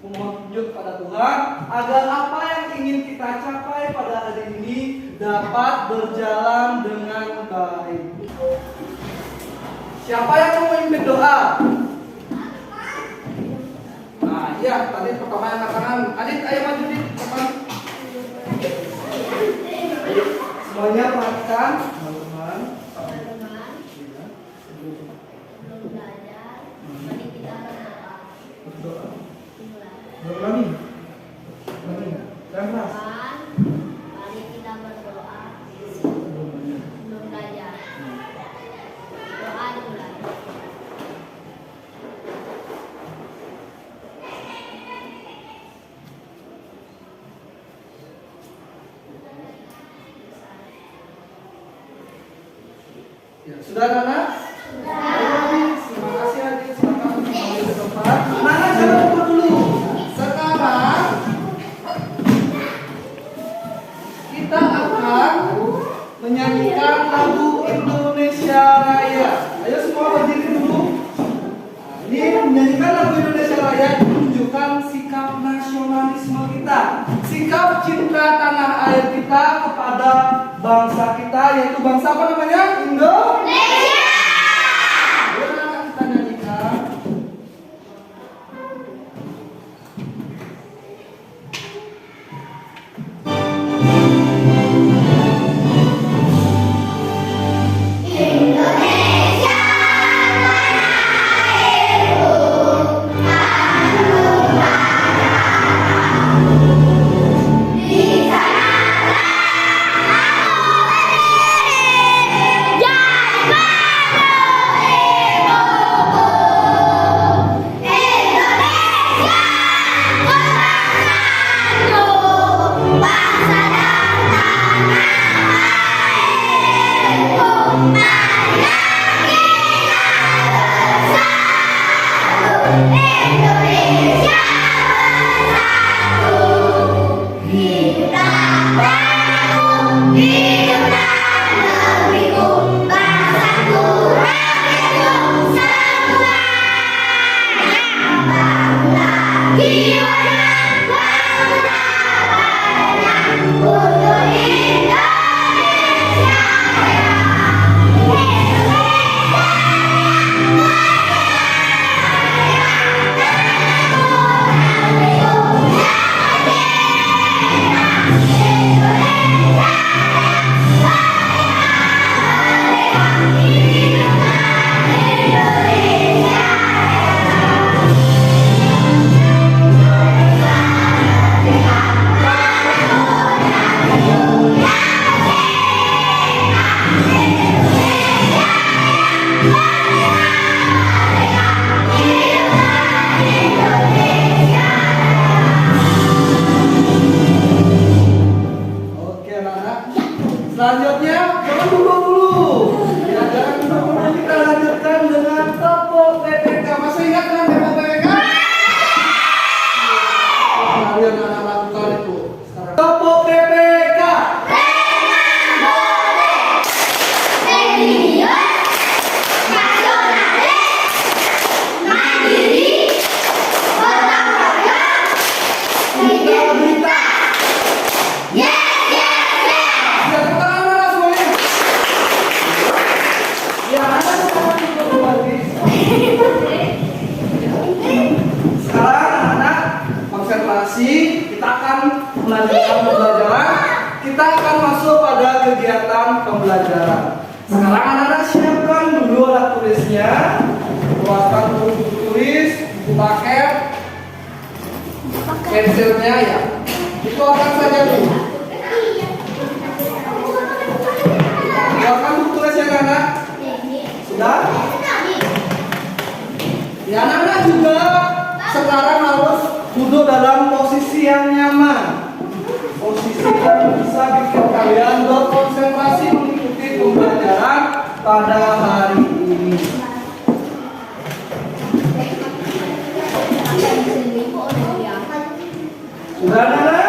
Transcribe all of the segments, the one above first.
memohon petunjuk pada Tuhan agar apa yang ingin kita capai pada hari ini dapat berjalan dengan baik. Siapa yang mau memimpin doa? Nah, iya, tadi pertama yang kanan. Adit, ayo maju di depan. Ayo, semuanya perhatikan, teman-teman. Berdoa. Berdoa. Dan keras. Mari kita berdoa sebelum belajar. Doa dimulai. Ya, sudah Nana? Sudah. Terima kasih Adit. Silakan kembali ke tempat. Nana jangan lupa dulu. Sekarang kita akan menyanyikan lagu Indonesia Raya. Ayo semua berdiri dulu. Nah, ini menyanyikan lagu Indonesia Raya menunjukkan sikap nasionalisme kita, sikap cinta tanah air kita kepada bangsa kita, yaitu bangsa apa namanya? Indonesia. Ayo kita nyanyikan. Indonesia di sana Selanjutnya, jangan duduk dulu. Ya, jangan duduk dulu. Kita lanjutkan dengan tepuk PPK. Masih ingat dengan tepuk PPK? Kalian anak lakukan itu. Sekarang. Tepuk PPK. Sekarang anak-anak konsentrasi, kita akan melanjutkan pembelajaran. Kita akan masuk pada kegiatan pembelajaran. Sekarang anak-anak siapkan dulu alat tulisnya, keluarkan buku tulis, buku paket, pensilnya ya. Dikeluarkan saja dulu. Keluarkan buku tulisnya anak. Sudah? Ya, anak-anak juga sekarang harus duduk dalam posisi yang nyaman, posisi yang bisa bikin kalian berkonsentrasi mengikuti pembelajaran pada hari ini. Sudah, anak-anak?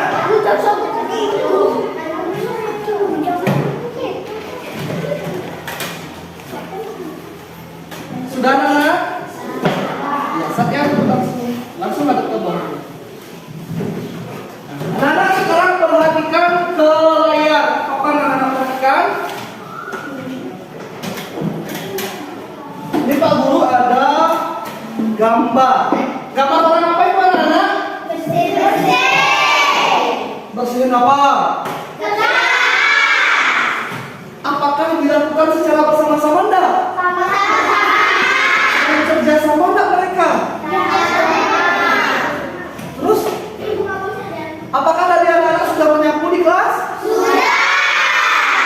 Sudah, anak-anak? Ya, saatnya langsung ada ke bawah. apa? Keras. Apakah dilakukan secara bersama-sama enggak? Sama-sama. Dan kerjasama enggak mereka? Terus, apakah tadi anak-anak sudah menyapu di kelas? Sudah.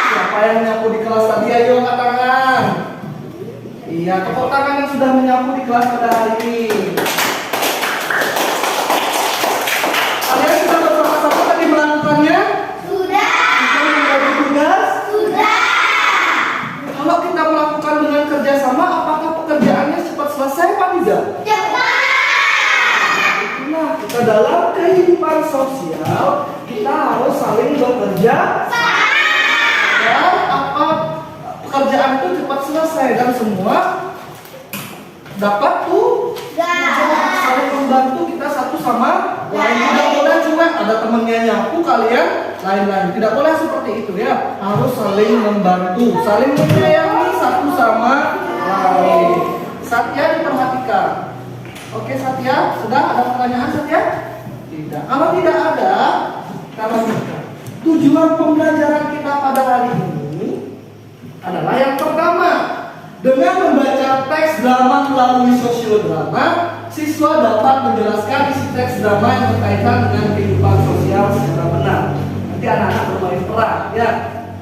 Siapa yang menyapu di kelas tadi? Ayo angkat tangan. Iya, tepuk tangan yang sudah menyapu di kelas pada hari ini. Kalian sudah bersama-sama tadi melakukannya? Sudah. Kita membagi tugas? Sudah. Kalau kita melakukan dengan kerjasama, apakah pekerjaannya cepat selesai apa tidak? Cepat. Nah, kita dalam kehidupan sosial, kita harus saling bekerja agar apa pekerjaan itu cepat selesai dan semua dapat saling membantu kita satu sama lain. Tidak boleh cuek, ada temennya nyapu kalian lain-lain. Tidak boleh seperti itu ya. Harus saling membantu, saling menyayangi satu sama lain. Satya diperhatikan. Oke Satya, sudah ada pertanyaan Satya? Tidak. Kalau tidak ada, kita lanjutkan. Tujuan pembelajaran kita pada hari ini adalah yang pertama, dengan membaca teks drama melalui sosiodrama, siswa dapat menjelaskan isi teks drama yang berkaitan dengan kehidupan sosial secara benar. Nanti anak-anak bermain peran ya,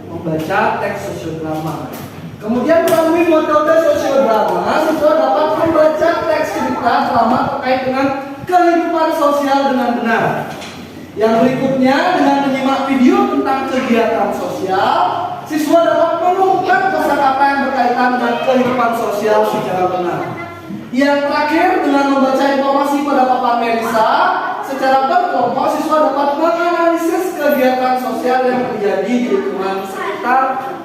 membaca teks sosiodrama. Kemudian melalui metode sosiodrama, siswa dapat membaca teks cerita drama terkait dengan kehidupan sosial dengan benar. Yang berikutnya, dengan menyimak video tentang kegiatan sosial, siswa dapat menemukan kosakata yang berkaitan dengan kehidupan sosial secara benar. Yang terakhir, dengan membaca informasi pada papan Melisa, secara berkelompok siswa dapat menganalisis kegiatan sosial yang terjadi di lingkungan sekitar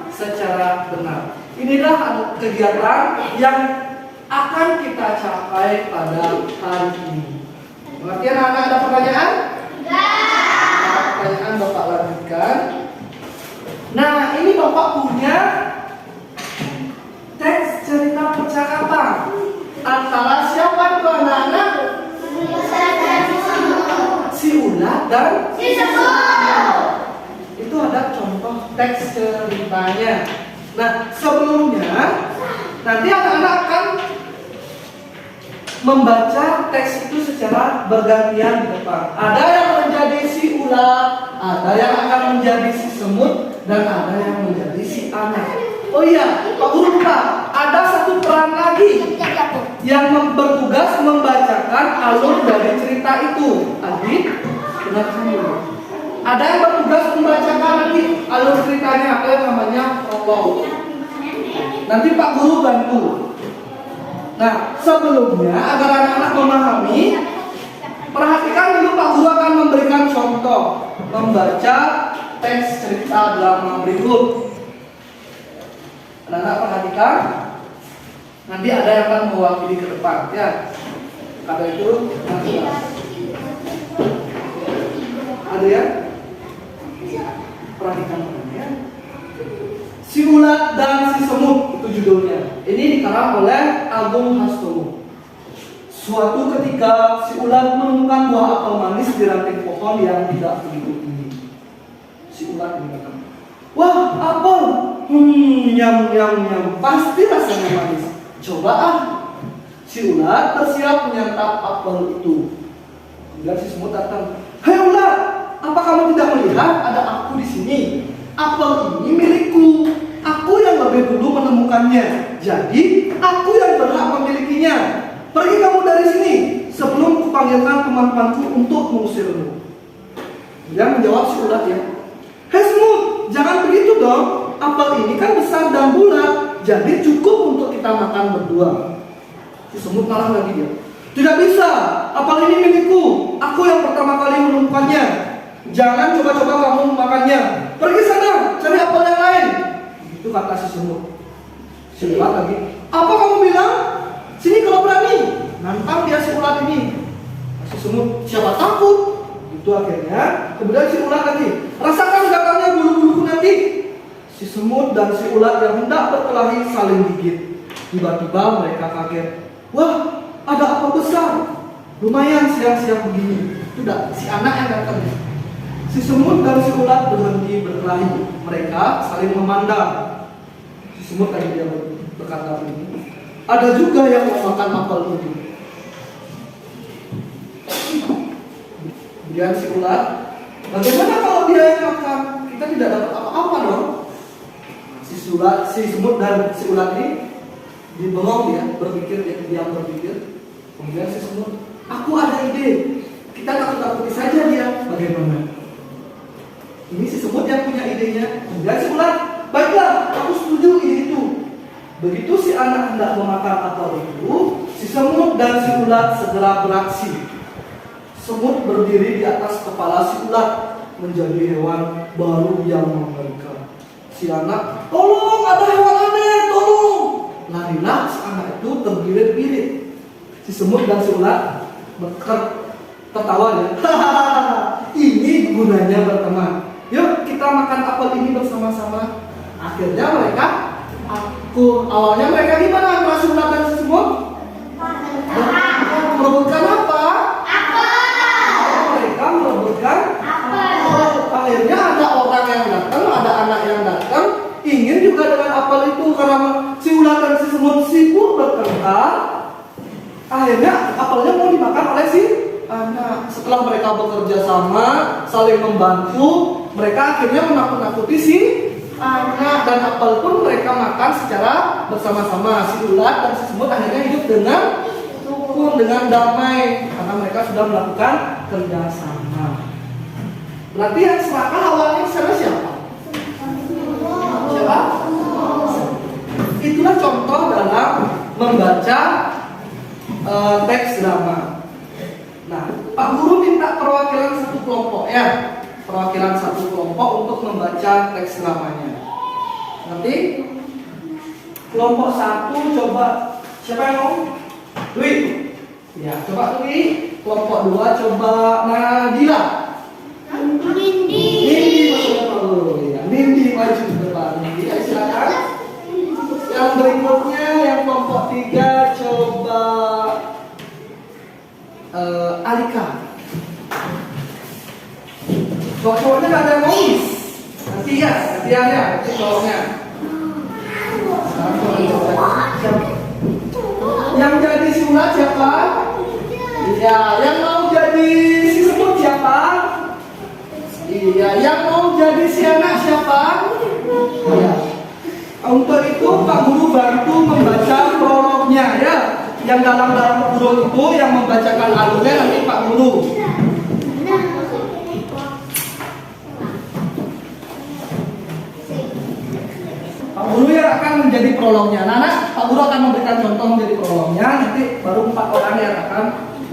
secara benar. Inilah kegiatan yang akan kita capai pada hari ini. Mengerti anak-anak, ada pertanyaan? Ada pertanyaan, Bapak lanjutkan. Nah, ini Bapak punya teks cerita percakapan antara siapa itu anak-anak? Si Ulat dan Si Semut. itu ada contoh teks ceritanya. Nah, sebelumnya nanti anak-anak akan membaca teks itu secara bergantian di depan. Ada yang menjadi si ulat, ada yang akan menjadi si semut, dan ada yang menjadi si anak. Oh iya, Pak Guru lupa, ada satu peran lagi yang bertugas membacakan alur dari cerita itu. Adik, dengarkan dulu. Ada yang bertugas membacakan nanti alur ceritanya, apa yang namanya prolog. Nanti Pak Guru bantu. Nah, sebelumnya agar anak-anak memahami, perhatikan dulu Pak Guru akan memberikan contoh membaca teks cerita drama berikut. Anak-anak perhatikan, nanti ada yang akan mewakili ke depan, ya. Ada itu, nanti ada ya. Perhatikan ya. Si Ulat dan si Semut itu judulnya. Ini dikarang oleh Agung Hastomo. Suatu ketika si ulat menemukan buah apel manis di ranting pohon yang tidak begitu tinggi. Si ulat mengatakan, "Wah, apel. Nyam nyam nyam. Pasti rasanya manis. Coba ah." Si ulat bersiap menyantap apel itu. Kemudian si semut datang. "Hei ulat, apa kamu tidak melihat ada aku di sini? Apel ini milikku. Aku yang lebih dulu menemukannya. Jadi, aku yang berhak memilikinya. Pergi kamu dari sini sebelum kupanggilkan teman-temanku untuk mengusirmu." Dia menjawab si ulat ya. "Hei semut, jangan begitu dong. Apel ini kan besar dan bulat, jadi cukup untuk kita makan berdua." Si semut marah lagi dia. "Tidak bisa, apel ini milikku. Aku yang pertama kali menemukannya. Jangan coba-coba kamu memakannya. Pergi sana, cari apel yang lain." Itu kata si semut. Si ulat lagi, "Apa kamu bilang? Sini kalau berani." Nantang dia si ulat ini. Si semut, "Siapa takut?" Itu akhirnya, kemudian si ulat lagi, "Rasakan gatalnya bulu-buluku nanti." Si semut dan si ulat yang hendak berkelahi saling gigit. Tiba-tiba mereka kaget. "Wah, ada apel besar. Lumayan siang-siang begini." Itu dah si anak yang datang. Si semut dan si ulat berhenti berkelahi. Mereka saling memandang. Si semut tadi dia berkata begini, ada juga yang mau makan apel ini. Kemudian si ulat, bagaimana kalau dia yang makan? Kita tidak dapat apa-apa dong. Si semut dan si ulat ini dibengong ya, berpikir, diam berpikir. Kemudian si semut, aku ada ide. Kita takut-takuti saja dia. Bagaimana? Ini si semut yang punya idenya. Kemudian si ulat, baiklah, aku setuju ide itu. Begitu si anak hendak memakan apel itu, si semut dan si ulat segera beraksi. Semut berdiri di atas kepala si ulat, menjadi hewan baru yang mengerikan. Si anak, tolong, ada hewan aneh, tolong. Larilah si anak itu terbirit-birit. Si semut dan si ulat tertawa ya. Ini gunanya berteman. Yuk kita makan apel ini bersama-sama. Akhirnya mereka awalnya mereka gimana antara si ulat dan si semut? Merebutkan apa? Mereka merebutkan apel. Akhirnya ada orang yang datang, ada anak yang datang, ingin juga dengan apel itu karena si ulat dan si semut sibuk bertengkar. Akhirnya apelnya mau dimakan oleh si anak. Setelah mereka bekerja sama, saling membantu, mereka akhirnya menakut-nakuti si anak dan apel pun mereka makan secara bersama-sama. Si ulat dan si semut akhirnya hidup dengan rukun, dengan damai karena mereka sudah melakukan kerjasama. Berarti yang serakah awalnya siapa? Siapa? Itulah contoh dalam membaca teks drama. Nah, Pak Guru minta perwakilan satu kelompok ya, perwakilan satu kelompok untuk membaca teks dramanya. Nanti kelompok satu coba siapa yang mau? Dwi. Ya, coba Dwi. Kelompok dua coba Nadila. Nindi. Nindi maju ke depan. Nindi, ya, silakan. Yang berikutnya yang kelompok tiga coba Alika. Cowoknya nggak ada yang mau. Nanti ya, nanti cowoknya. Yang jadi si ulat siapa? Iya, yang mau jadi si semut siapa? Iya, yang mau jadi si anak siapa? Iya. Untuk itu Pak Guru bantu membaca prolognya ya. Yang dalam kurung itu yang membacakan alurnya nanti Pak Guru. Pak Guru yang akan menjadi prolognya. Nah, Pak Guru akan memberikan contoh menjadi prolognya. Nanti baru 4 orang yang akan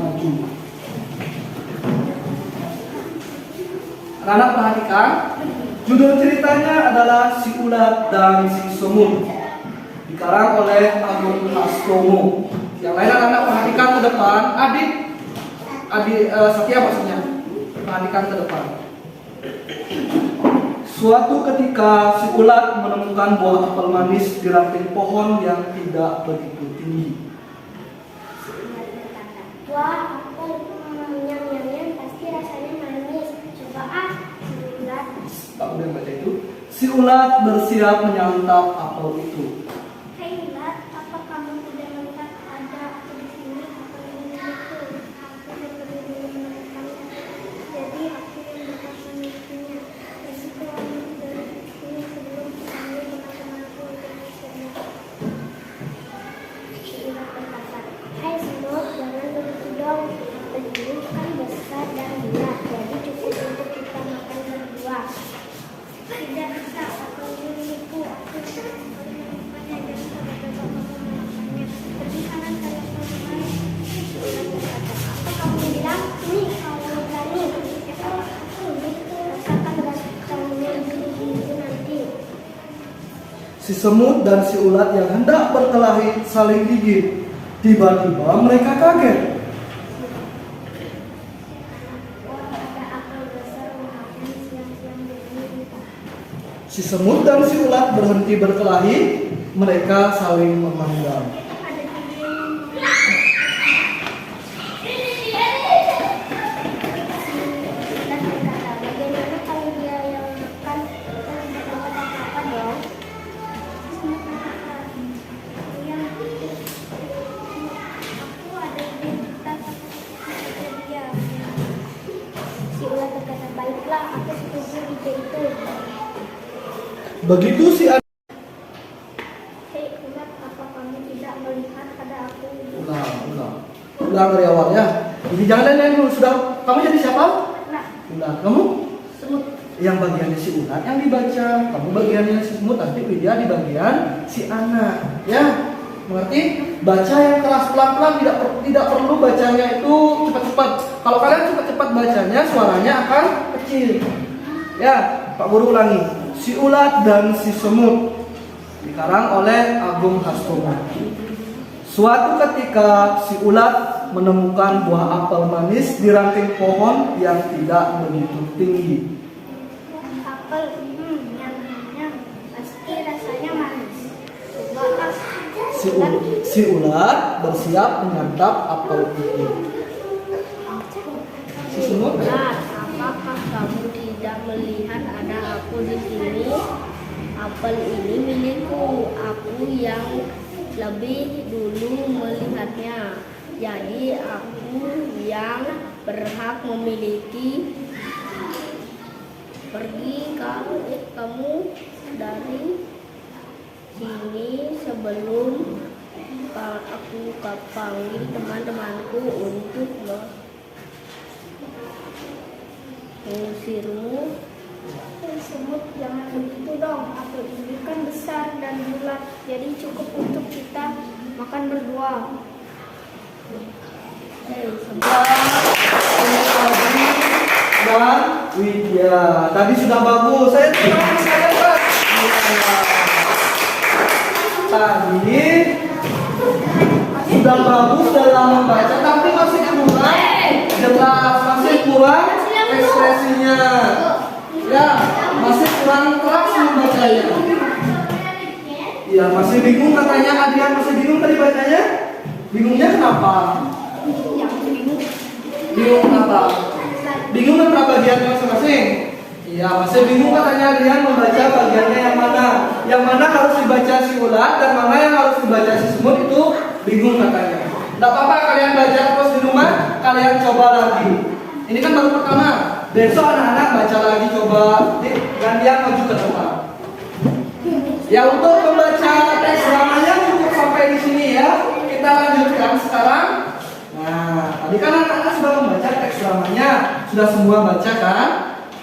maju. Anak perhatikan. Judul ceritanya adalah Si Ulat dan Si Semut. Dikarang oleh Agung Hastomo. Yang lain anak perhatikan ke depan. Adik Satya maksudnya. Perhatikan ke depan. Suatu ketika si ulat menemukan buah apel manis di ranting pohon yang tidak begitu tinggi. Wah, apel yang pasti rasanya manis. Coba si ulat. Tak udah baca itu. Si ulat bersiap menyantap apel itu. Hai ulat, apa kamu tidak melihat ada aku di sini? Apel ini itu. Aku berdiri menemukannya. Jadi aku yang bakal memilikinya. Resiko kamu dari sini sebelum kamu teman-temanku untuk mencoba. Si ulat berkata, hai semut, jangan begitu dong. Apel ini kan besar dan bulat, jadi cukup untuk kita makan berdua. Tidak bisa, apel ini milikku. Aku tidak menemukannya dan tidak dapat memakannya. Pergi kanan kalian kembali. Si ulat berkata, apa kamu bilang? Ini kalau berani. Aku begitu. Rasakan rasanya gigi nanti. Si semut dan si ulat yang hendak berkelahi saling gigit. Tiba-tiba mereka kaget. Si semut dan si ulat berhenti berkelahi, mereka saling memandang. Bagaimana baiklah, aku setuju ide itu. Begitu si anak. Hei ulat, apa kamu tidak melihat ada aku? Ulang dari awal ya. Jadi jangan lain dulu. Sudah, kamu jadi siapa? Nah, Ular. Kamu? semut. Yang bagiannya si ular yang dibaca. Kamu bagiannya si semut, nanti Widya di bagian si anak. Ya, mengerti? Baca yang keras pelan-pelan, tidak perlu bacanya itu cepat-cepat. Kalau kalian cepat-cepat bacanya, suaranya akan kecil. Ya, Pak Guru ulangi. Si ulat dan si semut, dikarang oleh Agung Hastomo. Suatu ketika si ulat menemukan buah apel manis di ranting pohon yang tidak begitu tinggi. Apel, nyam-nyam, pasti rasanya manis. Coba Si ulat bersiap menyantap apel itu. Si semut, Ulat, apakah kamu tidak melihat ada aku di sini? Apel ini milikku. Aku yang lebih dulu melihatnya. Jadi aku yang berhak memiliki. Pergi kamu dari sini sebelum aku panggil teman-temanku untuk mengusirmu. semut, jangan begitu dong. Apel ini kan besar dan bulat, jadi cukup untuk kita makan berdua. dan Widya. Tadi sudah bagus. Saya terima kasih Pak. Tadi sudah bagus dalam membaca, tapi masih kurang jelas, masih kurang ekspresinya. Ya, masih kurang keras membacanya. Ya, masih bingung katanya. Adrian masih bingung tadi bacanya. Bingungnya kenapa? Bingung kenapa? Bingung kan berapa bagiannya masing-masing? Iya, masih bingung katanya Adrian membaca bagiannya yang mana? Yang mana harus dibaca si ulat dan mana yang harus dibaca si semut, itu bingung katanya. Tidak apa-apa, kalian belajar terus di rumah, kalian coba lagi. Ini kan baru pertama. Besok anak-anak baca lagi, coba gantian maju ke depan. Ya, untuk membaca teks dramanya cukup sampai di sini ya. Kita lanjutkan sekarang. Nah, tadi kan anak-anak sudah membaca teks dramanya, sudah semua baca kan?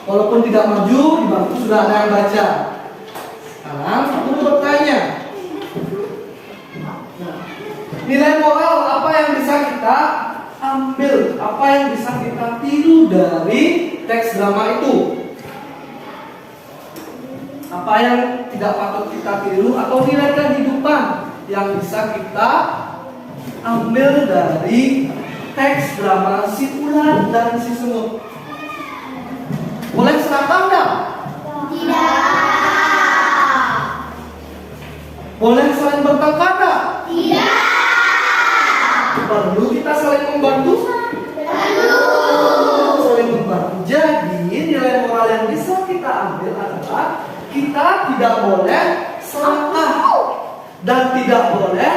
Walaupun tidak maju, di bangku sudah ada yang baca. Sekarang aku bertanya. Nah, nilai moral apa yang bisa kita ambil? Apa yang bisa kita tiru dari teks drama itu? Apa yang tidak patut kita tiru atau nilai kehidupan yang bisa kita ambil dari teks drama si ulat dan si semut? Boleh seragam enggak? Tidak. Boleh saling bertengkar enggak? Tidak. Perlu kita saling membantu? Perlu. Saling membantu. Jadi nilai moral yang bisa kita ambil adalah kita tidak boleh serakah dan tidak boleh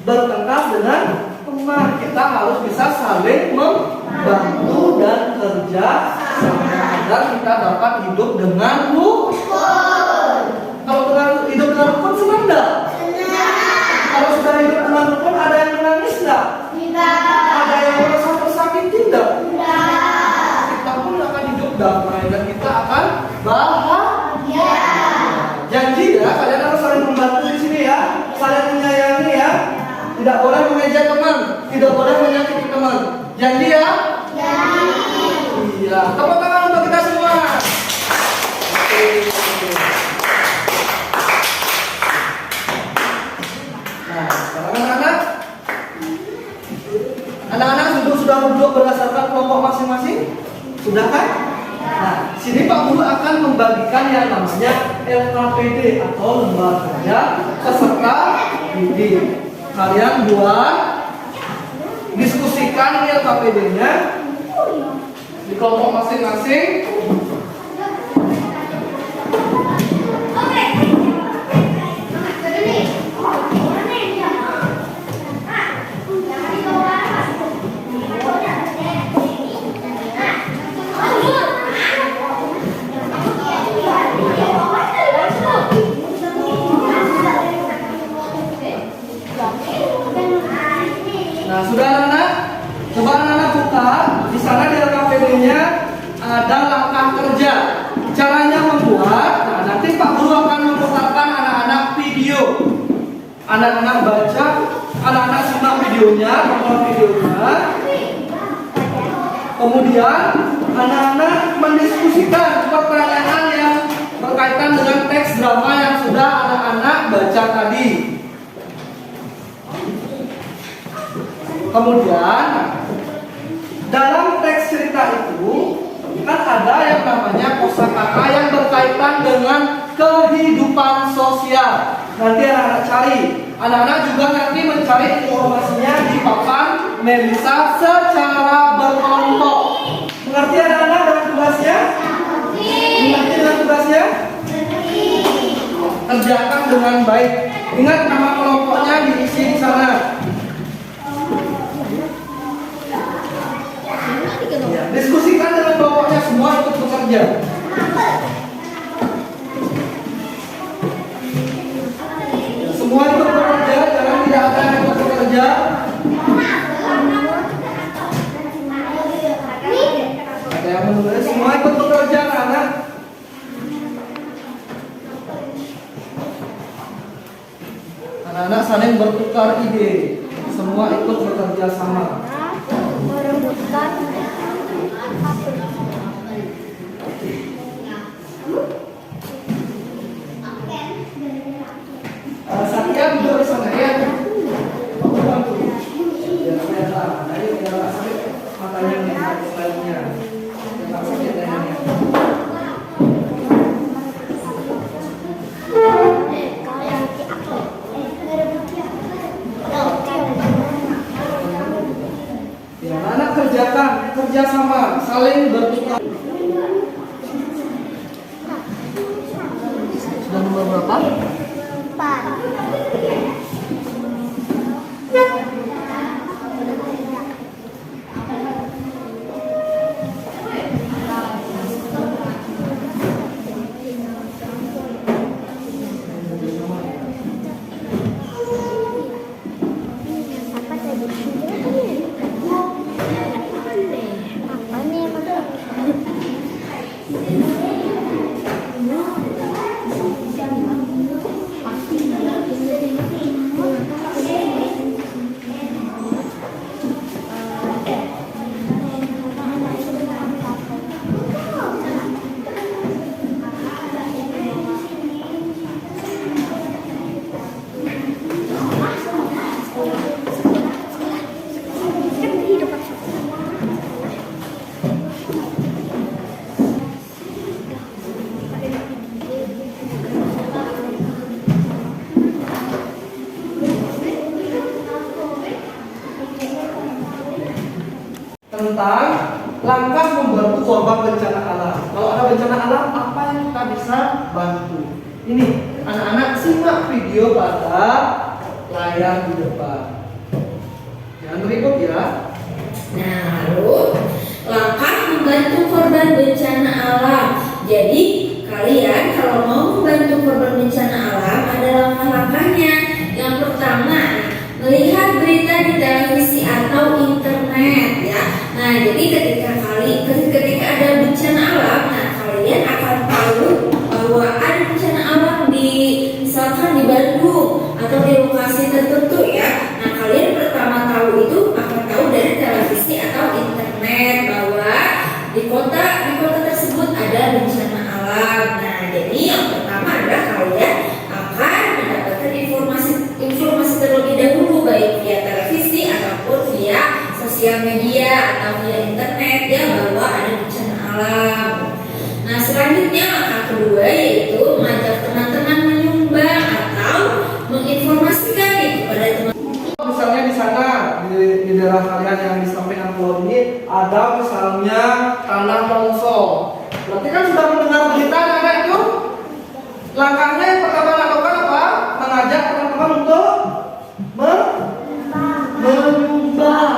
bertengkar dengan teman. Kita harus bisa saling membantu dan kerja sama agar kita dapat hidup dengan rukun. Kalau dengan hidup dengan rukun senang enggak? Kalau sudah hidup dengan rukun, ada yang menangis enggak? Ada yang merasa tersakiti enggak? Kita pun akan hidup damai dan kita akan bahagia. Janji ya, kalian harus saling membantu di sini ya, saling menyayangi ya. Tidak boleh mengejek teman, tidak boleh menyakiti teman. Janji ya? Iya. Tepuk tangan untuk kita semua. Oke. Nah, sekarang anak-anak sudah duduk berdasarkan kelompok masing-masing? Sudah kan? Nah, sini Pak Guru akan membagikan yang namanya LKPD atau lembar kerja peserta didik. Kalian buat diskusikan ini LKPD-nya di kelompok masing-masing. ada langkah kerja. Caranya membuat, nah nanti Pak Guru akan memutarkan anak-anak video. Anak-anak baca, anak-anak simak videonya, nonton videonya. Kemudian anak-anak mendiskusikan pertanyaan yang berkaitan dengan teks drama yang sudah anak-anak baca tadi. Kemudian dalam teks cerita itu kan ada yang namanya kosakata yang berkaitan dengan kehidupan sosial. Nanti anak-anak cari. Anak-anak juga nanti mencari informasinya di papan Melisa secara berkelompok. Mengerti anak-anak dengan tugasnya? Mengerti dengan tugasnya? Kerjakan dengan baik. Ingat nama kelompoknya diisi di sana. Ya, diskusikan dengan kelompoknya, semua ikut bekerja. Semua ikut bekerja, jangan tidak ada yang ikut bekerja. Ada yang menulis, semua ikut bekerja, anak. Anak-anak saling bertukar ide, semua ikut bekerja sama. Merebutkan Satya duduk di sana ya. Kamu bantu. Biar saya tahu. Dari biar sakit matanya melihat slide-nya. Biar sakit dadanya. Ya, anak kerjakan, kerja sama, saling bertukar. Sudah nomor berapa? 4. Tentang langkah membantu korban bencana alam. Kalau ada bencana alam, apa yang kita bisa bantu? Ini, anak-anak simak video pada layar di depan. Jangan berikut ya. Nah, lalu langkah membantu korban bencana alam. Jadi, kalian kalau mau membantu korban bencana alam ada langkah-langkahnya. Yang pertama, melihat berita di televisi atau internet ya. Nah, jadi ketika ada bencana alam, nah kalian akan tahu bahwa ada bencana alam misalkan di Bandung atau di lokasi tertentu ya. Nah, kalian pertama tahu itu akan tahu dari televisi atau internet bahwa di kota tersebut ada bencana alam. Nah, jadi yang pertama adalah kalian akan mendapatkan informasi terlebih dahulu baik via televisi ataupun via sosial media atau via internet ya bahwa ada bencana alam. Nah, selanjutnya langkah kedua yaitu mengajak teman-teman menyumbang atau menginformasikan kepada teman. Misalnya di sana di daerah kalian yang di samping pulau ini ada misalnya tanah longsor. Berarti kan sudah mendengar berita ada itu. Langkahnya yang pertama lakukan apa? Mengajak teman-teman untuk menyumbang.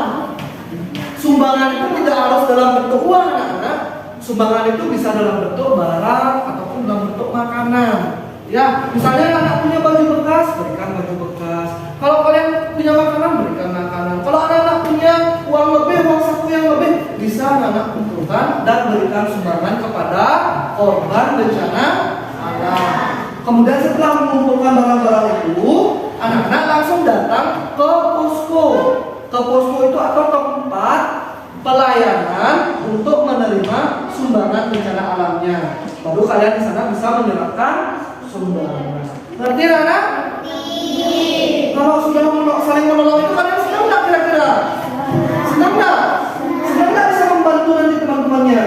Sumbangan itu tidak harus dalam bentuk uang, anak-anak. Sumbangan itu bisa dalam bentuk barang ataupun dalam bentuk makanan. Ya, misalnya anak punya baju bekas, berikan baju bekas. Kalau kalian punya makanan, berikan makanan. Kalau anak-anak punya uang lebih, uang saku yang lebih, bisa anak-anak kumpulkan dan berikan sumbangan kepada korban bencana alam. Kemudian setelah mengumpulkan barang-barang itu, anak-anak langsung datang ke posko. Ke posko itu atau tempat pelayanan untuk menerima sumbangan bencana alamnya. Baru kalian di sana bisa menyerahkan sumbangan. Ngerti anak? Kalau sudah saling menolong itu kalian senang nggak kira-kira? Senang nggak? Senang nggak bisa membantu nanti teman-temannya?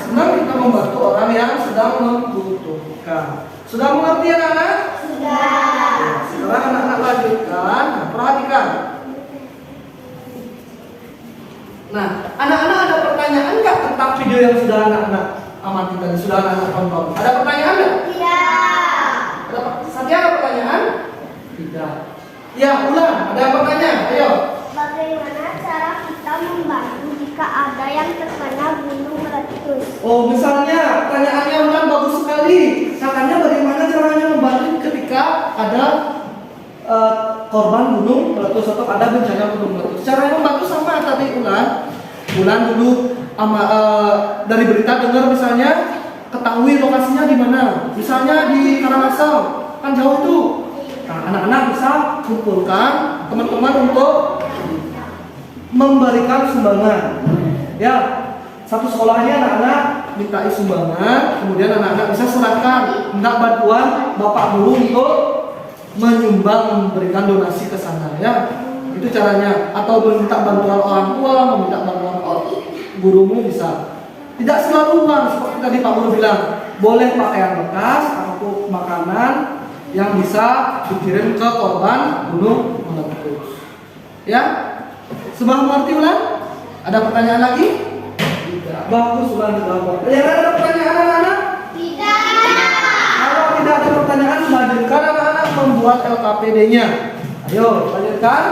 Senang kita membantu orang yang sedang membutuhkan. Sudah mengerti anak-anak? Sudah. Sekarang anak-anak lanjutkan. Nah, perhatikan. Nah, anak-anak ada pertanyaan nggak tentang video yang sudah anak-anak amati tadi, sudah anak-anak tonton? Ada pertanyaan nggak? Tidak. Satya ada pertanyaan? Tidak. Ya, Ulan, ada yang bertanya? Ayo. Bagaimana cara kita membantu jika ada yang terkena gunung meletus? Oh, misalnya pertanyaannya Ulan bagus sekali. Katanya bagaimana caranya membantu ketika ada korban gunung meletus atau ada bencana gunung meletus. Caranya membantu sama tadi Ulan dulu dari berita dengar misalnya ketahui lokasinya di mana. Misalnya di Karangasem, kan jauh tuh. Nah, anak-anak bisa kumpulkan teman-teman untuk memberikan sumbangan. Ya, satu sekolahnya anak-anak minta sumbangan, kemudian anak-anak bisa serahkan minta bantuan bapak guru untuk menyumbang, memberikan donasi ke sana ya. Itu caranya. Atau meminta bantuan orang tua, meminta bantuan gurumu bisa. Tidak selalu uang seperti tadi Pak Guru bilang. Boleh pakaian bekas atau makanan yang bisa dikirim ke korban gunung meletus. Ya? Sudah mengerti Ulan? Ada pertanyaan lagi? Tidak. Bagus Ulan sudah. Yang ada pertanyaan anak-anak? Tidak. Kalau tidak ada pertanyaan, lanjutkan anak-anak membuat LKPD-nya. Ayo, lanjutkan.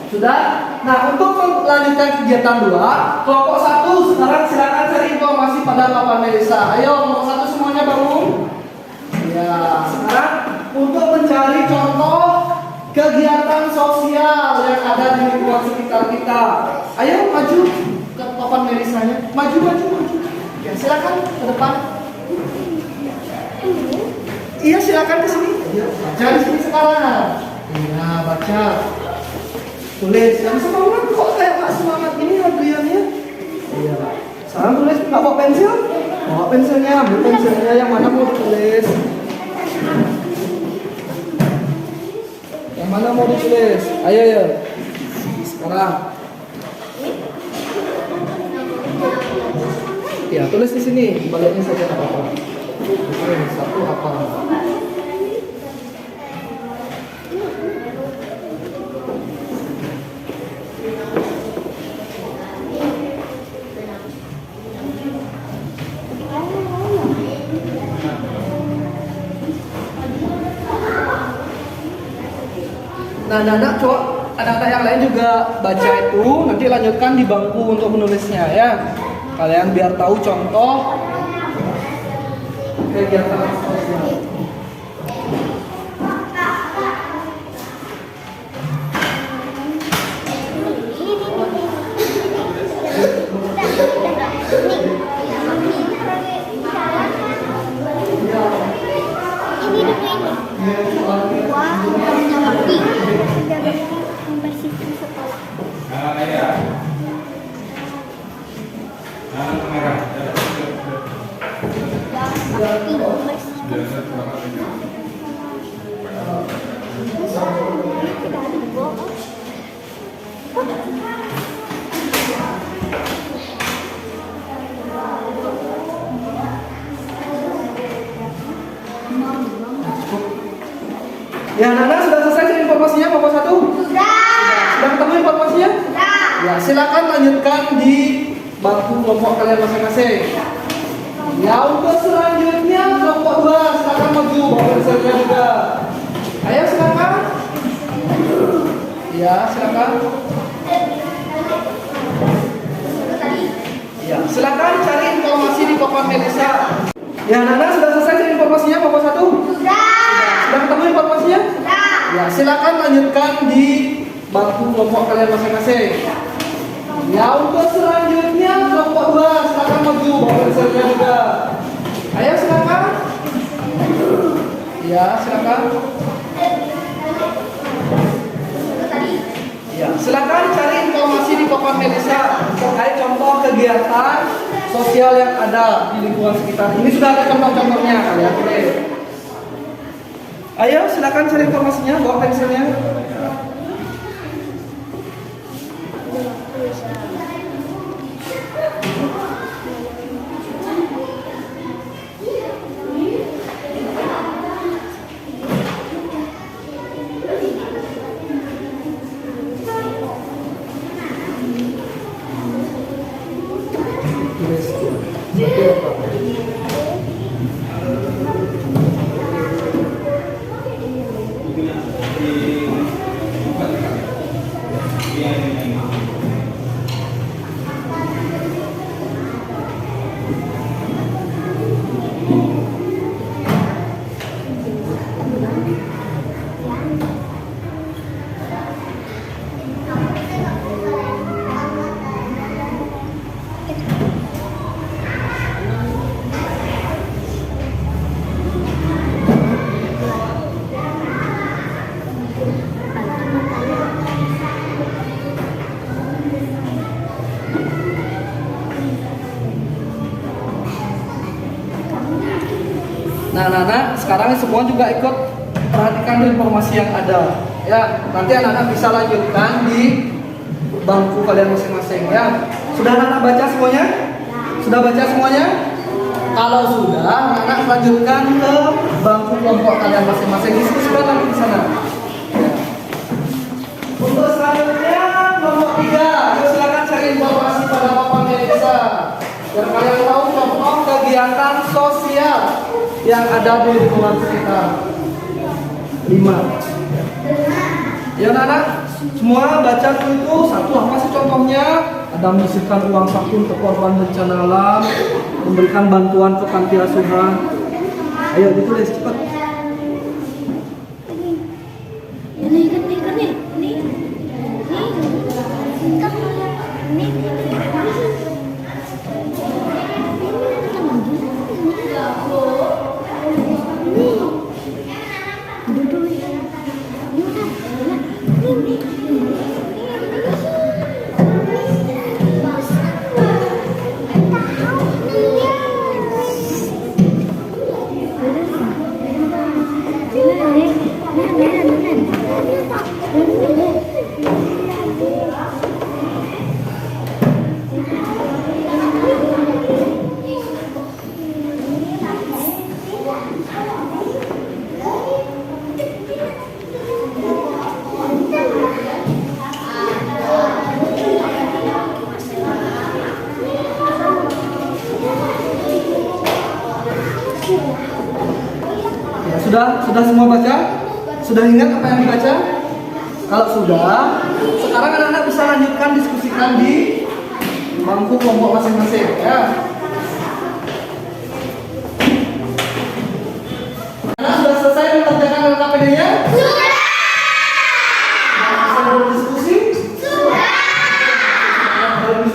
Sudah? Nah, untuk melanjutkan kegiatan 2, kelompok 1 sekarang silakan cari informasi pada papan Melisa. Ayo, kelompok 1 semuanya bangun. Ya, sekarang untuk mencari contoh kegiatan sosial yang ada di lingkungan sekitar kita. Ayo maju ke papan Melisanya. Maju. Ya, silakan ke depan. Iya, silakan ke sini. Baca di sini sekarang. Iya, baca. Tulis. Yang semangat kok kayak nggak semangat ini Adriannya? Iya. Sekarang tulis. Nggak bawa pensil? Bawa pensilnya. Ambil pensilnya. Yang mana mau ditulis? Yang mana mau ditulis? Ayo ya. Sekarang. Ya, tulis di sini. Baliknya saja apa-apa. Oke, 1 apa? Nah, anak-anak yang lain juga baca itu, nanti lanjutkan di bangku untuk menulisnya ya. Kalian biar tahu contoh kegiatan sosial. Membersihkan sekolah. Ya, anak-anak sudah selesai cari informasinya kelompok 1? Sudah ketemu informasinya? Ya, silakan lanjutkan di bangku kelompok kalian masing-masing. Ya, untuk selanjutnya kelompok 2 silakan maju bawa pensilnya juga. Ayo silakan. Ya, silakan. Ya, silakan cari informasi di papan Melisa. Ya, anak-anak sudah selesai cari informasinya kelompok 1? Sudah ketemu informasinya? Ya, silakan lanjutkan di bangku kelompok kalian masing-masing. Ya, untuk selanjutnya kelompok 2, silakan maju bawa pensilnya juga. Ayo silakan. Ya, silakan. Ya, silakan cari informasi di papan Melisa terkait contoh kegiatan sosial yang ada di lingkungan sekitar. Ini sudah ada contoh-contohnya kalian boleh. Ayo silakan cari informasinya, bawa pensilnya. Nah, anak-anak sekarang semua juga ikut perhatikan informasi yang ada. Ya, nanti anak-anak bisa lanjutkan di bangku kalian masing-masing. Ya, sudah anak-anak baca semuanya? Sudah baca semuanya? Kalau sudah, anak-anak lanjutkan ke bangku kelompok kalian masing-masing. Diskusikan lagi di sana. Ya. Untuk selanjutnya nomor 3, silakan cari informasi pada papan Melisa. Biar kalian tahu contoh kegiatan sosial yang ada di lingkungan sekitar. 5. Ya anak-anak, semua baca itu satu apa sih contohnya? Ada menyisihkan uang saku untuk korban bencana alam, memberikan bantuan ke panti asuhan. Ayo ditulis cepat. Sudah semua baca? Sudah ingat apa yang dibaca? Kalau sudah, sekarang anak-anak bisa lanjutkan diskusikan di bangku kelompok masing-masing. Ya. Anak sudah selesai mengerjakan LKPD-nya? Sudah. Bisa berdiskusi? Sudah.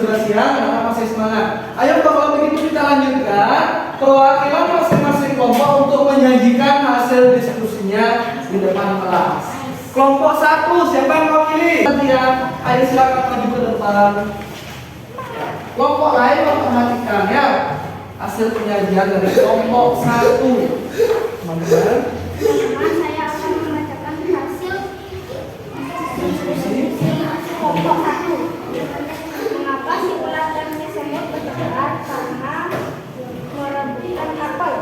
Sudah siang, anak masih semangat. Ayo kalau begitu kita lanjutkan perwakilan masing-masing kelompok untuk menyajikan hasil diskusinya di depan kelas. Kelompok 1, siapa yang mewakili? Ayo silakan maju ke depan. Kelompok lain memperhatikan ya hasil penyajian dari kelompok 1. Teman-teman. Saya akan membacakan hasil diskusi kelompok 1. Mengapa si ulat dan si semut bertengkar? Karena merebutkan apel.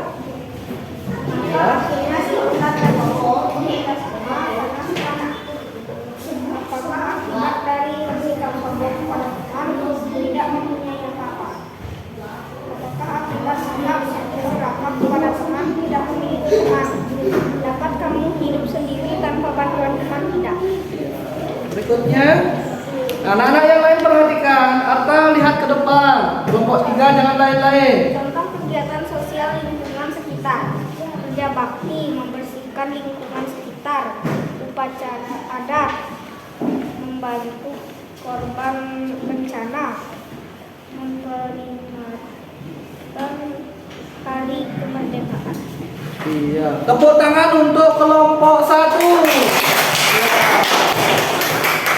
Maka akhirnya si ulat dan semut kita semua karena panas. Apakah akibat dari memberikan kebun kepada teman tidak mempunyai apa-apa? Apakah akibat sikap berakap kepada teman tidak memiliki teman? Dapat kamu hidup sendiri tanpa bantuan teman? Tidak. Berikutnya, anak-anak yang lain perhatikan. Arta lihat ke depan. Kelompok 3 jangan lain-lain. Contoh kegiatan sosial lingkungan sekitar. Kerja bakti, membersihkan lingkungan sekitar, upacara adat, membantu korban bencana, memperingatan Hari Kemerdekaan. Iya. Tepuk tangan untuk kelompok 1.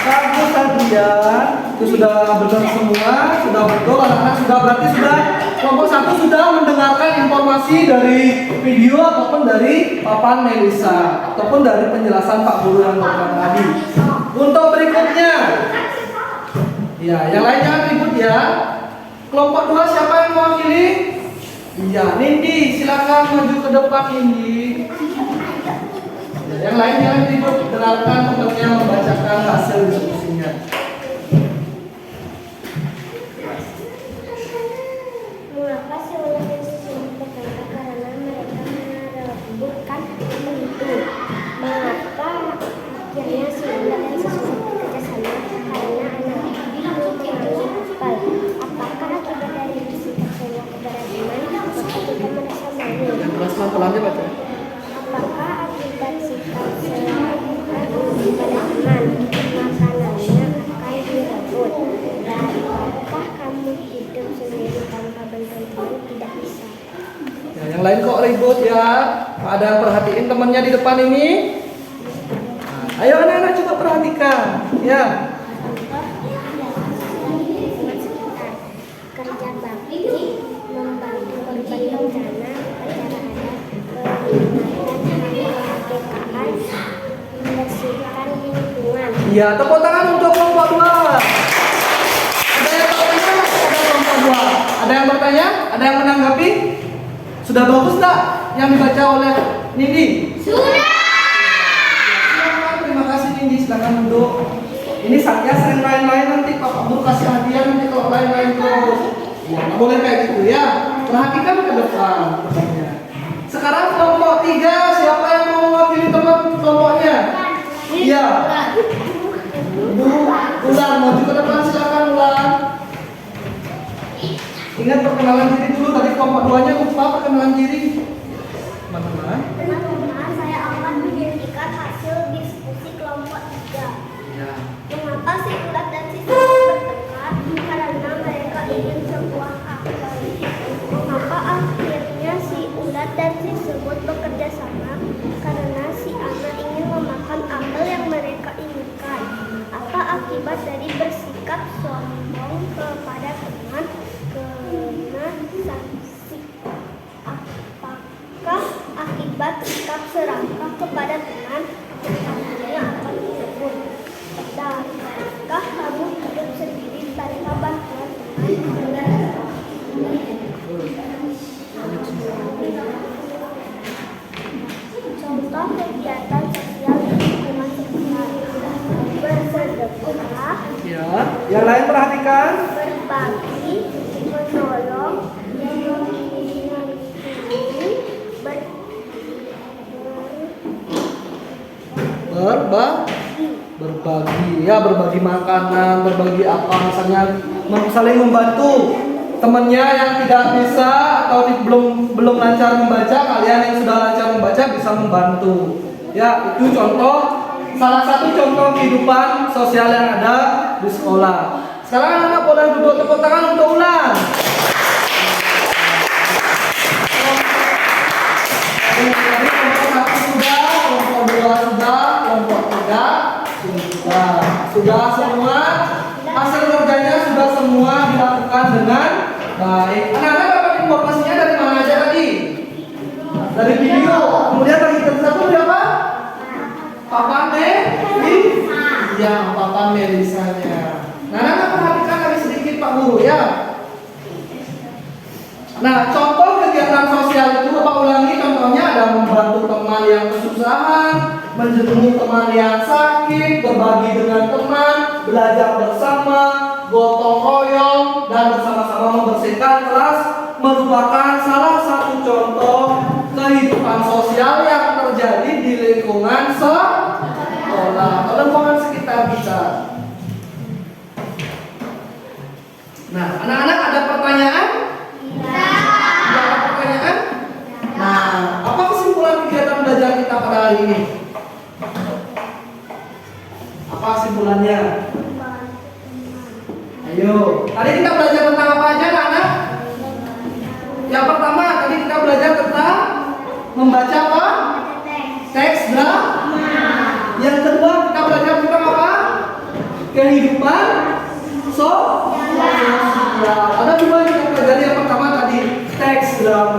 Bagus kalian. Itu sudah benar semua, sudah betul. Anak-anak sudah berarti sudah kelompok 1 sudah mendengarkan informasi dari video ataupun dari papan Melisa ataupun dari penjelasan Pak Guru yang barusan tadi. Untuk berikutnya, ya, yang lain jangan ribut ya. Kelompok 2 siapa yang mewakili? Iya, Nindi, silakan maju ke depan Nindi. Ya, yang lain jangan ribut, dengarkan temannya membacakan hasil diskusinya. Mengapa si ulat dan si semut bertengkar? Karena mereka merebutkan pintu. Mengapa akhirnya si ulat dan si semut bekerja sama? Karena anak itu belum mengenal apel. Apakah akibat dari bersikap semua kepada teman? Maka kita merasa malu. Terus pelan-pelan baca. Apakah akibat sikap semua kepada teman? Makanannya akan direbut. Dapatkah kamu hidup sendiri tanpa bantuan teman? Tidak bisa. Ya, yang lain kok ribut ya? Ada yang perhatiin temannya di depan ini? Nah, ayo anak-anak coba perhatikan. Ya. Kerja bakti, membantu korban bencana, upacara adat, peringatan hari kemerdekaan, membersihkan lingkungan. Ya, tepuk tangan untuk kelompok 2. Ada yang bertanya? Ada kelompok 2. Ada yang bertanya? Ada yang menanggapi? Sudah bagus tak yang dibaca oleh Nindi? Sudah. Silakan, terima kasih Nindi. Silakan duduk. Ini Satya sering main-main, nanti Pak Guru kasih hadiah nanti kalau main-main terus. Ya, nggak boleh kayak gitu ya. Perhatikan ke depan. Sekarang kelompok 3, siapa yang mau mewakili teman kelompoknya? Iya. Bu, Ulan maju ke depan, silakan Ulan. Ingat perkenalan diri dulu, tadi kelompok 2-nya lupa perkenalan diri. Teman-teman. Teman-teman, saya akan menyampaikan hasil diskusi kelompok 3. Ya. Mengapa si ulat dan si semut bertengkar? Karena mereka ingin sebuah apel. Mengapa akhirnya si ulat dan si semut bekerja sama? Karena si anak ingin memakan apel yang mereka inginkan. Apa akibat dari bersikap sombong kepada teman? Kena sanksi. Apakah akibat sikap serakah kepada teman? Akhirnya akan disebut. Dapatkah kamu hidup sendiri tanpa bantuan teman? Contoh kegiatan sosial di lingkungan sekitar: bersedekah, Ya. Yang lain perhatikan. berbagi, menolong, menyampaikan, berbagi ya, berbagi makanan, berbagi apa misalnya, saling membantu temannya yang tidak bisa atau belum lancar membaca. Kalian yang sudah lancar membaca bisa membantu ya. Itu contoh, salah satu contoh kehidupan sosial yang ada di sekolah. Sekarang anak boleh duduk, tepuk tangan untuk Ulan. Jadi kelompok 1 sudah, kelompok 2 sudah, kelompok 3 sudah semua. Hasil kerjanya sudah semua dilakukan dengan baik. Anak-anak dapat informasinya dari mana aja tadi? Dari video. Kemudian lagi satu dari apa? Papan ya, papan Melisanya. Nah, anak-anak perhatikan lagi sedikit Pak Guru ya. Nah, contoh kegiatan sosial itu Bapak ulangi. Contohnya ada membantu teman yang kesusahan, menjenguk teman yang sakit, berbagi dengan teman, belajar bersama, gotong royong, dan bersama-sama membersihkan kelas merupakan salah satu contoh kehidupan sosial yang terjadi di lingkungan sekolah atau lingkungan sekitar kita. Nah, anak-anak ada pertanyaan? Ada pertanyaan? Nah, apa kesimpulan kegiatan belajar kita pada hari ini? Apa kesimpulannya?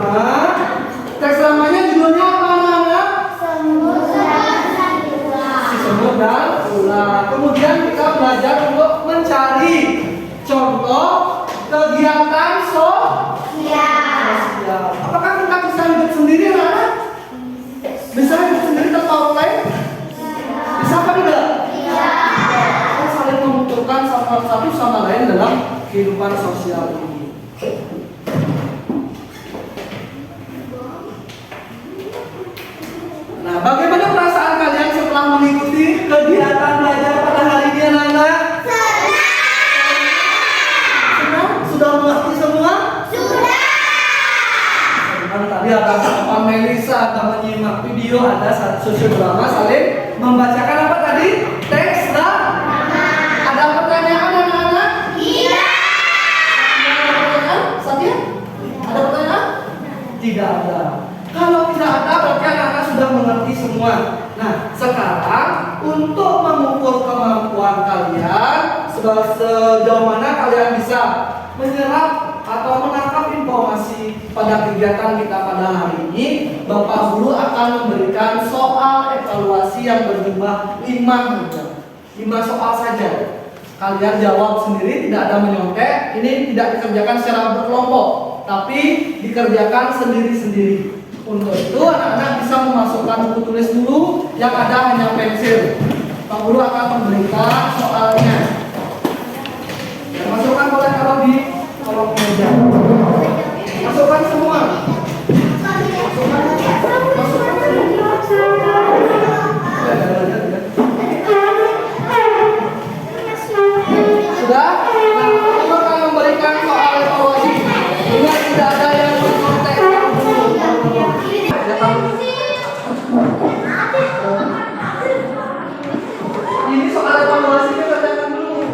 drama. Teks dramanya judulnya apa anak-anak? Si semut dan ular. Kemudian kita belajar untuk mencari contoh kegiatan sosial. Apakah kita bisa hidup sendiri, anak-anak? Bisa hidup sendiri tanpa orang lain? Bisa apa tidak? Kita saling membutuhkan satu sama lain dalam kehidupan sosial ini. Nah, bagaimana perasaan kalian setelah mengikuti kegiatan belajar pada hari ini, anak-anak? Senang? Sudah mengerti semua? Tadi ada Pak Melisa, ada menyimak video, ada sosial drama saling membacakan apa tadi? Teks drama. Ada pertanyaan anak-anak? Iya. Ada pertanyaan? Satya? Ada pertanyaan? Tidak ada. Kalau tidak ada berarti anak-anak sudah mengerti semua. Nah, sekarang untuk mengukur kemampuan kalian sejauh mana kalian bisa menyerap atau menangkap informasi pada kegiatan kita pada hari ini, Bapak Guru akan memberikan soal evaluasi yang berjumlah 5 soal saja. Kalian jawab sendiri, tidak ada menyontek. Ini tidak dikerjakan secara berkelompok, tapi dikerjakan sendiri-sendiri. Untuk itu anak-anak bisa memasukkan buku tulis dulu, yang ada hanya pensil. Pak Guru akan memberikan soalnya. Masukkan boleh taruh di kolom meja. Masukkan semua. Sudah? Nah, Guru akan memberikan soal evaluasi. Ingat tidak ada yang mengontek. Ini soal evaluasinya kerjakan dulu.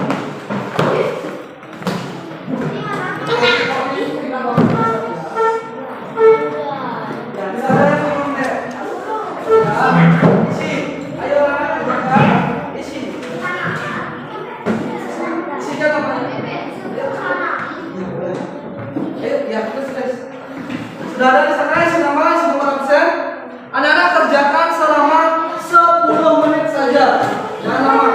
Sudah ada di sana, sudah absen. Anak-anak kerjakan selama 10 menit saja. Jangan lama.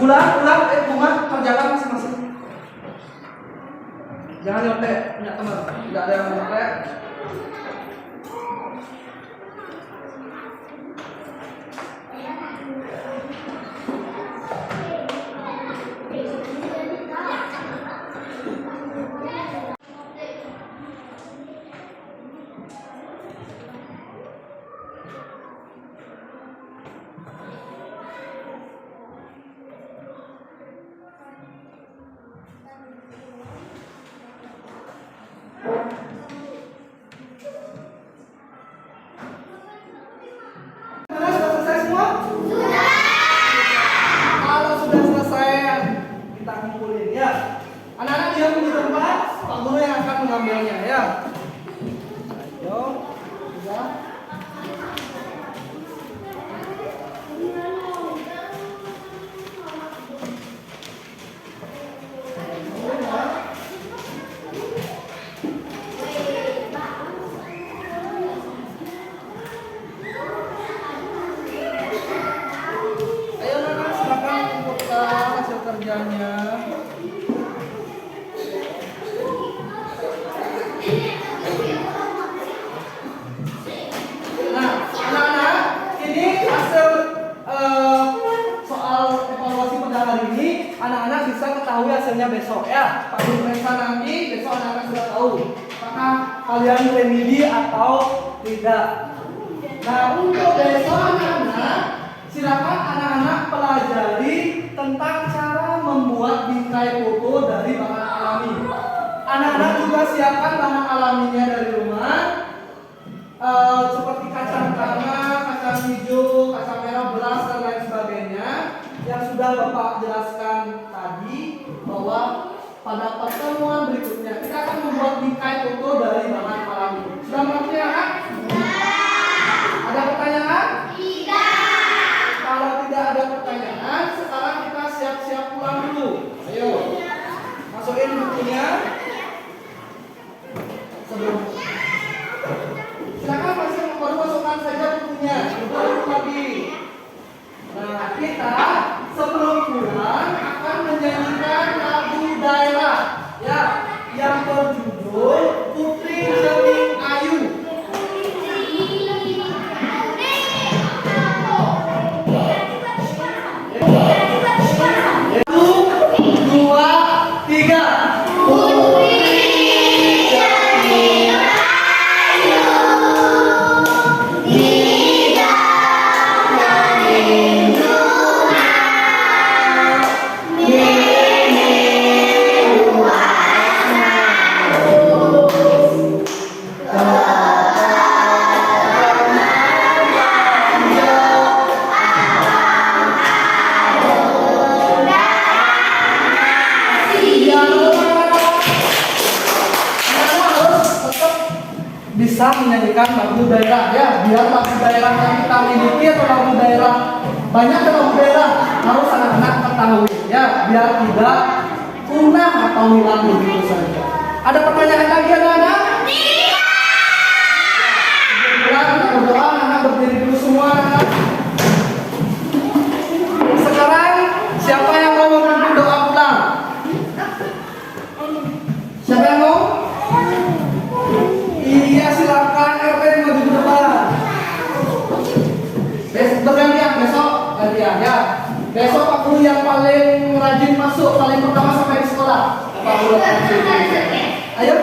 Bunga, kerjakan masing-masing. Jangan nyontek, punya teman. Tidak ada yang nyontek. Mengambilnya ya. Ayo, sudah. Ayo Nana, silakan inputkan hasil kerjanya. Anak-anak bisa ketahui hasilnya besok ya. Pak Guru periksa nanti, besok anak-anak sudah tahu apakah kalian remedi atau tidak. Nah, untuk besok anak-anak, silakan anak-anak pelajari tentang cara membuat bingkai foto dari bahan alami. Anak-anak juga siapkan bahan alaminya dari rumah, seperti kacang tanah, kacang hijau, kacang merah, beras dan lain sebagainya. Yang sudah Bapak jelaskan tadi, bahwa pada pertemuan berikutnya kita akan membuat bingkai foto dari bahan alami. Sudah mengerti ya? Ada pertanyaan? Tidak. Kalau tidak ada pertanyaan, sekarang kita siap-siap pulang dulu. Ayo. Masukin bukunya. Sebelum silakan baru masukkan saja bukunya. Baru lagi. Nah, kita sebelum pulang akan menyanyikan lagu daerah ya yang berjudul Putri Cening Ayu. Satu, dua, tiga. Bisa menyanyikan lagu daerah ya, biar lagu daerah yang kita miliki atau lagu daerah banyak lagu daerah harus anak-anak ketahui ya, biar tidak punah atau hilang begitu saja. Ada pertanyaan lagi anak-anak? Tidak. Kita berdoa, anak berdiri dulu semua anak. Sekarang siapa yang mau memimpin doa pulang? Siapa yang mau? Iya, silakan RT maju ke depan. Bergantian besok gantian ya. Besok Pak Guru yang paling rajin masuk, paling pertama sampai di sekolah. Pak Guru. Ayo.